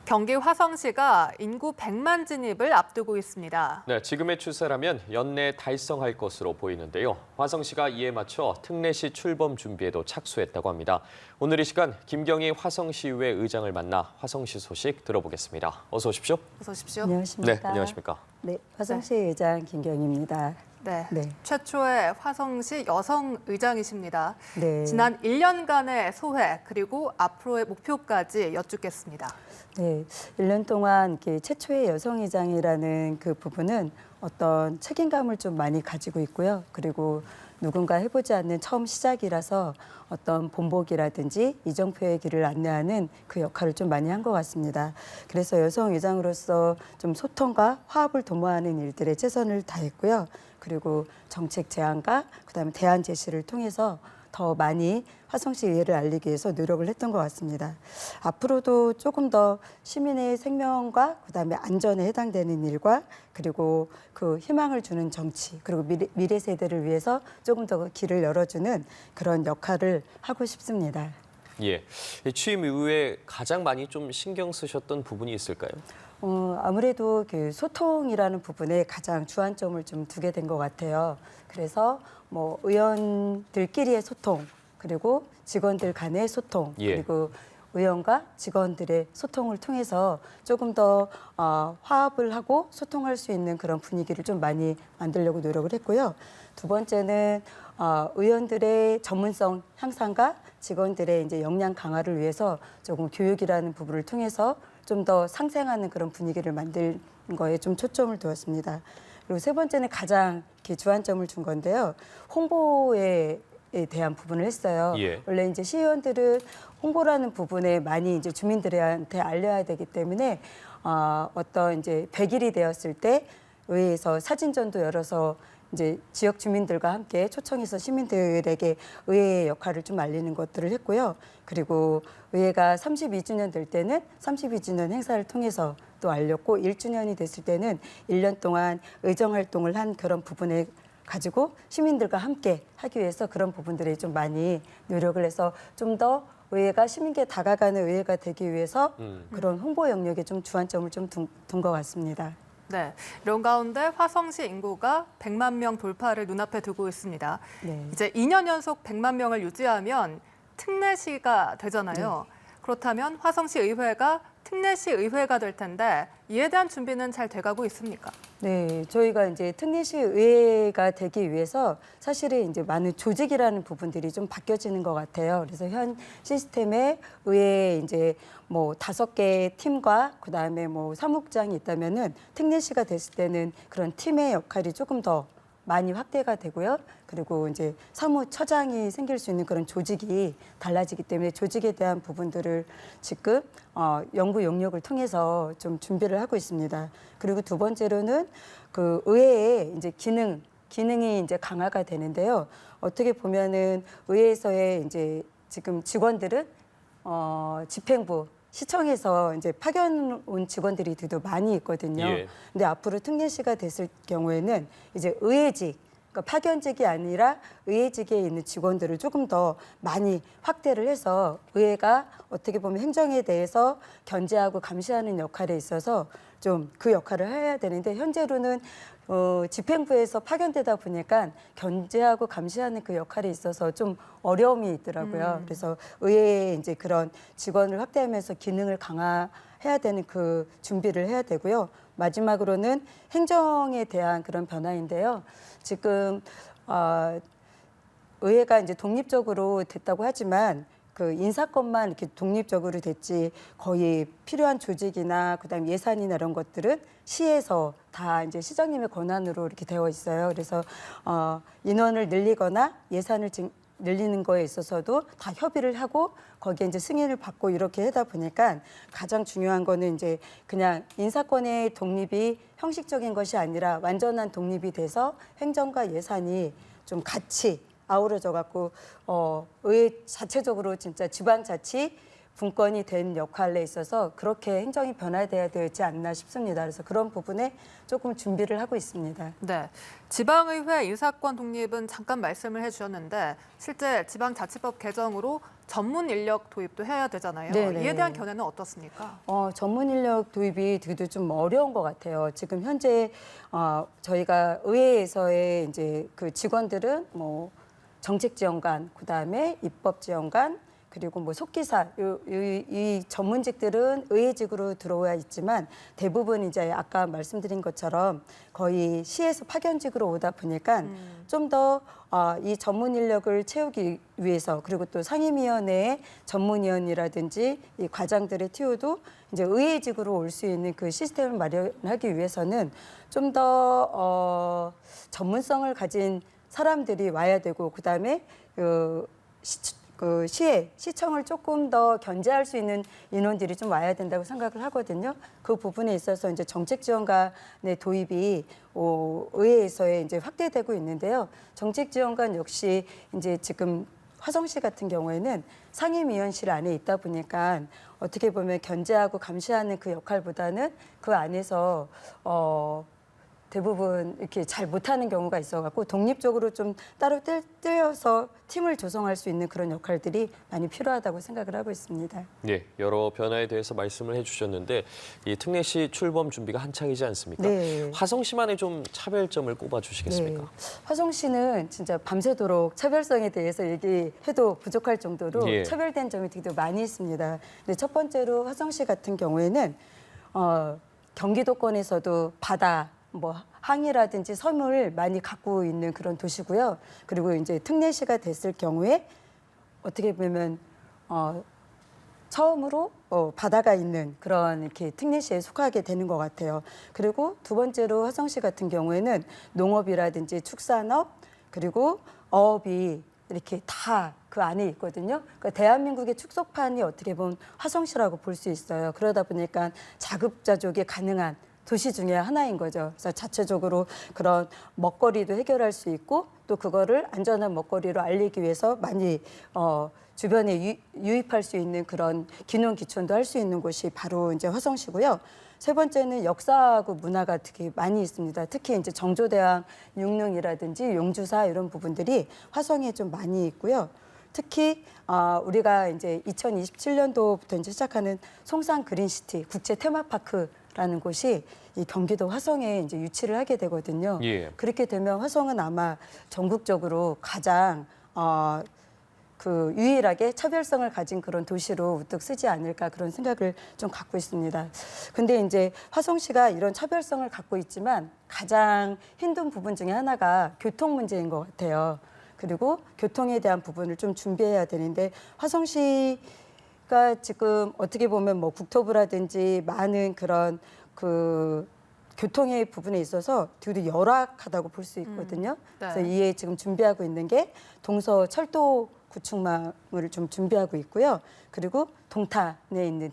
경기 화성시가 인구 100만 진입을 앞두고 있습니다. 네, 지금의 추세라면 연내 달성할 것으로 보이는데요. 화성시가 이에 맞춰 특례시 출범 준비에도 착수했다고 합니다. 오늘 이 시간 김경희 화성시의회 의장을 만나 화성시 소식 들어보겠습니다. 어서 오십시오. 어서 오십시오. 네, 안녕하십니까. 네, 화성시 의장 김경희입니다. 네, 네. 최초의 화성시 여성 의장이십니다. 네. 지난 1년간의 소회 그리고 앞으로의 목표까지 여쭙겠습니다. 네, 1년 동안 이렇게 최초의 여성의장이라는 그 부분은 어떤 책임감을 좀 많이 가지고 있고요. 그리고 누군가 해보지 않는 처음 시작이라서 어떤 본보기라든지 이정표의 길을 안내하는 그 역할을 좀 많이 한 것 같습니다. 그래서 여성의장으로서 좀 소통과 화합을 도모하는 일들에 최선을 다했고요. 그리고 정책 제안과 그다음에 대안 제시를 통해서 더 많이 화성시 의회를 알리기 위해서 노력을 했던 것 같습니다. 앞으로도 조금 더 시민의 생명과 그다음에 안전에 해당되는 일과 그리고 그 희망을 주는 정치 그리고 미래 세대를 위해서 조금 더 길을 열어주는 그런 역할을 하고 싶습니다. 예, 취임 이후에 가장 많이 좀 신경 쓰셨던 부분이 있을까요? 아무래도 그 소통이라는 부분에 가장 주안점을 좀 두게 된 것 같아요. 그래서 뭐 의원들끼리의 소통, 그리고 직원들 간의 소통, 예. 그리고 의원과 직원들의 소통을 통해서 조금 더 화합을 하고 소통할 수 있는 그런 분위기를 좀 많이 만들려고 노력을 했고요. 두 번째는 의원들의 전문성 향상과 직원들의 이제 역량 강화를 위해서 조금 교육이라는 부분을 통해서 좀 더 상생하는 그런 분위기를 만드는 거에 좀 초점을 두었습니다. 그리고 세 번째는 가장 이렇게 주안점을 준 건데요. 홍보에 대한 부분을 했어요. 예. 원래 이제 시의원들은 홍보라는 부분에 많이 이제 주민들한테 알려야 되기 때문에 어떤 이제 100일이 되었을 때 의회에서 사진전도 열어서 이제 지역 주민들과 함께 초청해서 시민들에게 의회의 역할을 좀 알리는 것들을 했고요. 그리고 의회가 32주년 될 때는 32주년 행사를 통해서 또 알렸고 1주년이 됐을 때는 1년 동안 의정 활동을 한 그런 부분에 가지고 시민들과 함께 하기 위해서 그런 부분들이 좀 많이 노력을 해서 좀 더 의회가 시민께 다가가는 의회가 되기 위해서 그런 홍보 영역에 좀 주안점을 좀 둔 것 같습니다. 네, 이런 가운데 화성시 인구가 100만 명 돌파를 눈앞에 두고 있습니다. 네. 이제 2년 연속 100만 명을 유지하면 특례시가 되잖아요. 그렇다면 화성시 의회가 특례시 의회가 될 텐데 이에 대한 준비는 잘 돼가고 있습니까? 네, 저희가 이제 특례시 의회가 되기 위해서 사실은 이제 많은 조직이라는 부분들이 좀 바뀌어지는 것 같아요. 그래서 현 시스템에 의회에 이제 뭐 5개의 팀과 그다음에 뭐 사무국장이 있다면은 특례시가 됐을 때는 그런 팀의 역할이 조금 더 많이 확대가 되고요. 그리고 이제 사무처장이 생길 수 있는 그런 조직이 달라지기 때문에 조직에 대한 부분들을 지금 연구 용역을 통해서 좀 준비를 하고 있습니다. 그리고 두 번째로는 그 의회의 이제 기능이 이제 강화가 되는데요. 어떻게 보면은 의회에서의 이제 지금 직원들은 집행부 시청에서 이제 파견 온 직원들이 되게 많이 있거든요. 예. 근데 앞으로 특례시가 됐을 경우에는 이제 의회직, 그러니까 파견직이 아니라 의회직에 있는 직원들을 조금 더 많이 확대를 해서 의회가 어떻게 보면 행정에 대해서 견제하고 감시하는 역할에 있어서 좀 그 역할을 해야 되는데 현재로는 집행부에서 파견되다 보니까 견제하고 감시하는 그 역할에 있어서 좀 어려움이 있더라고요. 그래서 의회에 이제 그런 직원을 확대하면서 기능을 강화해야 되는 그 준비를 해야 되고요. 마지막으로는 행정에 대한 그런 변화인데요. 지금 의회가 이제 독립적으로 됐다고 하지만 그 인사권만 이렇게 독립적으로 됐지 거의 필요한 조직이나 그다음 예산이나 이런 것들은 시에서 다 이제 시장님의 권한으로 이렇게 되어 있어요. 그래서 인원을 늘리거나 예산을 늘리는 거에 있어서도 다 협의를 하고 거기에 이제 승인을 받고 이렇게 하다 보니까 가장 중요한 거는 이제 그냥 인사권의 독립이 형식적인 것이 아니라 완전한 독립이 돼서 행정과 예산이 좀 같이 아우러져 갖고 의회 자체적으로 진짜 지방자치 분권이 된 역할에 있어서 그렇게 행정이 변화돼야 되지 않나 싶습니다. 그래서 그런 부분에 조금 준비를 하고 있습니다. 네, 지방의회 인사권 독립은 잠깐 말씀을 해주셨는데 실제 지방자치법 개정으로 전문 인력 도입도 해야 되잖아요. 네네. 이에 대한 견해는 어떻습니까? 전문 인력 도입이 되게 좀 어려운 것 같아요. 지금 현재 저희가 의회에서의 이제 그 직원들은 뭐 정책지원관, 그다음에 입법지원관, 그리고 뭐 속기사 이 전문직들은 의회직으로 들어와 있지만 대부분 이제 아까 말씀드린 것처럼 거의 시에서 파견직으로 오다 보니까 좀 더 이 전문 인력을 채우기 위해서 그리고 또 상임위원회의 전문위원이라든지 이 과장들의 티오도 이제 의회직으로 올 수 있는 그 시스템을 마련하기 위해서는 좀 더 전문성을 가진 사람들이 와야 되고 그다음에 시청을 조금 더 견제할 수 있는 인원들이 좀 와야 된다고 생각을 하거든요. 그 부분에 있어서 이제 정책지원관의 도입이 의회에서의 이제 확대되고 있는데요. 정책지원관 역시 이제 지금 화성시 같은 경우에는 상임위원실 안에 있다 보니까 어떻게 보면 견제하고 감시하는 그 역할보다는 그 안에서 대부분 이렇게 잘 못하는 경우가 있어갖고 독립적으로 좀 따로 떼어서 팀을 조성할 수 있는 그런 역할들이 많이 필요하다고 생각을 하고 있습니다. 네, 여러 변화에 대해서 말씀을 해주셨는데 이 특례시 출범 준비가 한창이지 않습니까? 네. 화성시만의 좀 차별점을 꼽아주시겠습니까? 네. 화성시는 진짜 밤새도록 차별성에 대해서 얘기해도 부족할 정도로 예. 차별된 점이 되게 많이 있습니다. 근데 첫 번째로 화성시 같은 경우에는 경기도권에서도 바다, 뭐 항이라든지 섬을 많이 갖고 있는 그런 도시고요. 그리고 이제 특례시가 됐을 경우에 어떻게 보면 처음으로 바다가 있는 그런 이렇게 특례시에 속하게 되는 것 같아요. 그리고 두 번째로 화성시 같은 경우에는 농업이라든지 축산업 그리고 어업이 이렇게 다 그 안에 있거든요. 그러니까 대한민국의 축소판이 어떻게 보면 화성시라고 볼 수 있어요. 그러다 보니까 자급자족이 가능한 도시 중에 하나인 거죠. 그래서 자체적으로 그런 먹거리도 해결할 수 있고 또 그거를 안전한 먹거리로 알리기 위해서 많이 주변에 유입할 수 있는 그런 기농 기촌도 할 수 있는 곳이 바로 이제 화성시고요. 세 번째는 역사하고 문화가 되게 많이 있습니다. 특히 이제 정조대왕 육릉이라든지 용주사 이런 부분들이 화성에 좀 많이 있고요. 특히 우리가 이제 2027년도부터 이제 시작하는 송산 그린시티 국제 테마파크라는 곳이 이 경기도 화성에 이제 유치를 하게 되거든요. 예. 그렇게 되면 화성은 아마 전국적으로 가장 그 유일하게 차별성을 가진 그런 도시로 우뚝 쓰지 않을까 그런 생각을 좀 갖고 있습니다. 근데 이제 화성시가 이런 차별성을 갖고 있지만 가장 힘든 부분 중에 하나가 교통 문제인 것 같아요. 그리고 교통에 대한 부분을 좀 준비해야 되는데 화성시가 지금 어떻게 보면 뭐 국토부라든지 많은 그런 그 교통의 부분에 있어서 되게 열악하다고 볼 수 있거든요. 네. 그래서 이에 지금 준비하고 있는 게 동서 철도 구축망을 좀 준비하고 있고요. 그리고 동탄에 있는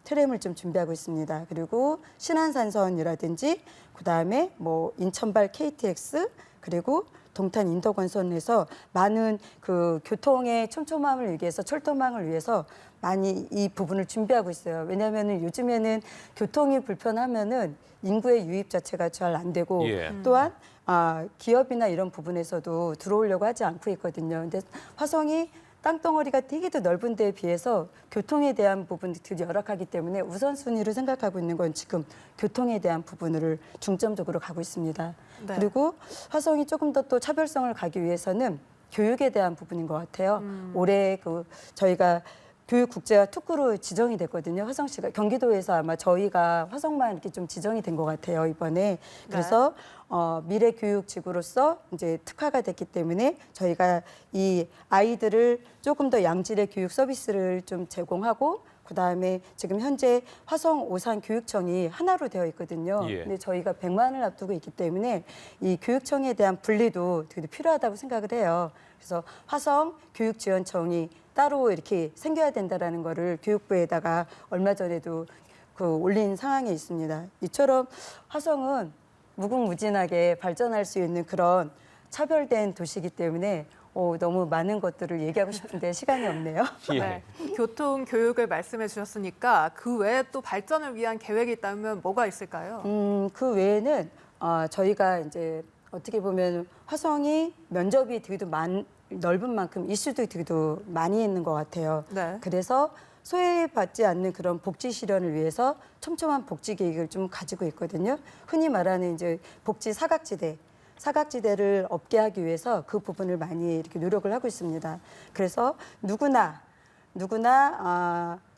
트램을 좀 준비하고 있습니다. 그리고 신안산선이라든지 그다음에 뭐 인천발 KTX 그리고 동탄 인덕원선에서 많은 그 교통의 촘촘함을 위해서 철도망을 위해서 많이 이 부분을 준비하고 있어요. 왜냐하면 요즘에는 교통이 불편하면은 인구의 유입 자체가 잘 안 되고 예. 또한 기업이나 이런 부분에서도 들어오려고 하지 않고 있거든요. 근데 화성이 땅덩어리가 되게도 넓은 데에 비해서 교통에 대한 부분들이 열악하기 때문에 우선순위로 생각하고 있는 건 지금 교통에 대한 부분을 중점적으로 가고 있습니다. 네. 그리고 화성이 조금 더 또 차별성을 가기 위해서는 교육에 대한 부분인 것 같아요. 올해 저희가 교육국제화 특구로 지정이 됐거든요. 화성시가 경기도에서 아마 저희가 화성만 이렇게 좀 지정이 된 것 같아요 이번에. 그래서 미래 교육지구로서 이제 특화가 됐기 때문에 저희가 이 아이들을 조금 더 양질의 교육 서비스를 좀 제공하고 그다음에 지금 현재 화성 오산 교육청이 하나로 되어 있거든요. 예. 근데 저희가 100만을 앞두고 있기 때문에 이 교육청에 대한 분리도 되게 필요하다고 생각을 해요. 그래서 화성 교육지원청이 따로 이렇게 생겨야 된다라는 거를 교육부에다가 얼마 전에도 올린 상황에 있습니다. 이처럼 화성은 무궁무진하게 발전할 수 있는 그런 차별된 도시이기 때문에 너무 많은 것들을 얘기하고 싶은데 시간이 없네요. 예. 네. 교통 교육을 말씀해 주셨으니까 그 외에 또 발전을 위한 계획이 있다면 뭐가 있을까요? 그 외에는 저희가 이제 어떻게 보면 화성이 면접이 되게도 넓은 만큼 이슈도 되게 많이 있는 것 같아요. 네. 그래서 소외받지 않는 그런 복지 실현을 위해서 촘촘한 복지 계획을 좀 가지고 있거든요. 흔히 말하는 이제 복지 사각지대를 없게 하기 위해서 그 부분을 많이 이렇게 노력을 하고 있습니다. 그래서 누구나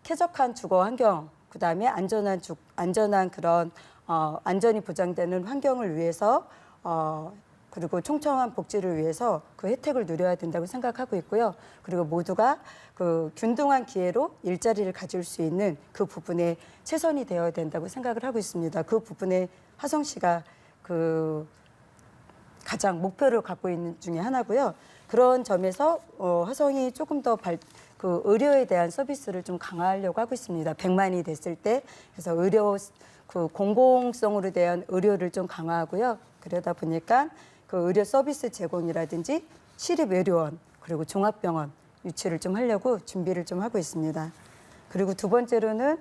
쾌적한 주거 환경, 그다음에 안전한 그런 안전이 보장되는 환경을 위해서 그리고 촘촘한 복지를 위해서 그 혜택을 누려야 된다고 생각하고 있고요. 그리고 모두가 그 균등한 기회로 일자리를 가질 수 있는 그 부분에 최선이 되어야 된다고 생각을 하고 있습니다. 그 부분에 화성시가 그 가장 목표를 갖고 있는 중에 하나고요. 그런 점에서 화성이 조금 더 그 의료에 대한 서비스를 좀 강화하려고 하고 있습니다. 100만이 됐을 때 그래서 그 공공성으로 대한 의료를 좀 강화하고요. 그러다 보니까 그 의료 서비스 제공이라든지 시립의료원 그리고 종합병원 유치를 좀 하려고 준비를 좀 하고 있습니다. 그리고 두 번째로는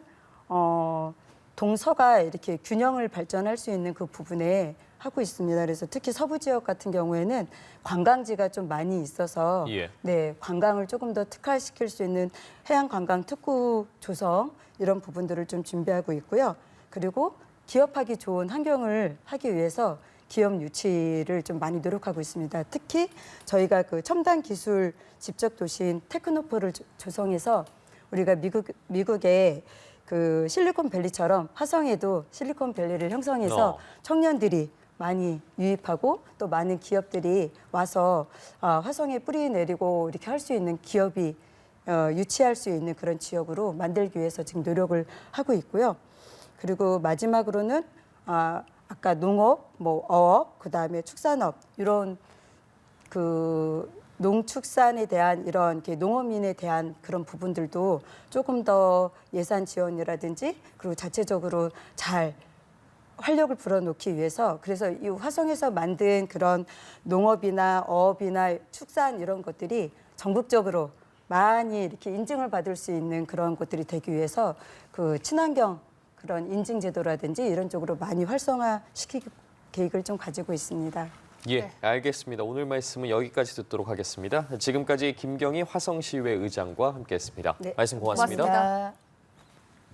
동서가 이렇게 균형을 발전할 수 있는 그 부분에 하고 있습니다. 그래서 특히 서부 지역 같은 경우에는 관광지가 좀 많이 있어서 예. 네, 관광을 조금 더 특화시킬 수 있는 해양 관광 특구 조성 이런 부분들을 좀 준비하고 있고요. 그리고 기업하기 좋은 환경을 하기 위해서 기업 유치를 좀 많이 노력하고 있습니다. 특히 저희가 그 첨단 기술 집적 도시인 테크노폴을 조성해서 우리가 미국의 그 실리콘밸리처럼 화성에도 실리콘밸리를 형성해서 청년들이 많이 유입하고 또 많은 기업들이 와서 화성에 뿌리 내리고 이렇게 할 수 있는 기업이 유치할 수 있는 그런 지역으로 만들기 위해서 지금 노력을 하고 있고요. 그리고 마지막으로는 아까 농업, 뭐 어업, 그다음에 축산업 이런 그 농축산에 대한 이런 이렇게 농어민에 대한 그런 부분들도 조금 더 예산 지원이라든지 그리고 자체적으로 잘 활력을 불어넣기 위해서 그래서 이 화성에서 만든 그런 농업이나 어업이나 축산 이런 것들이 전국적으로 많이 이렇게 인증을 받을 수 있는 그런 것들이 되기 위해서 그 친환경 그런 인증 제도라든지 이런 쪽으로 많이 활성화시킬 계획을 좀 가지고 있습니다. 예, 네. 알겠습니다. 오늘 말씀은 여기까지 듣도록 하겠습니다. 지금까지 김경희 화성시의회 의장과 함께했습니다. 네. 말씀 고맙습니다. 고맙습니다.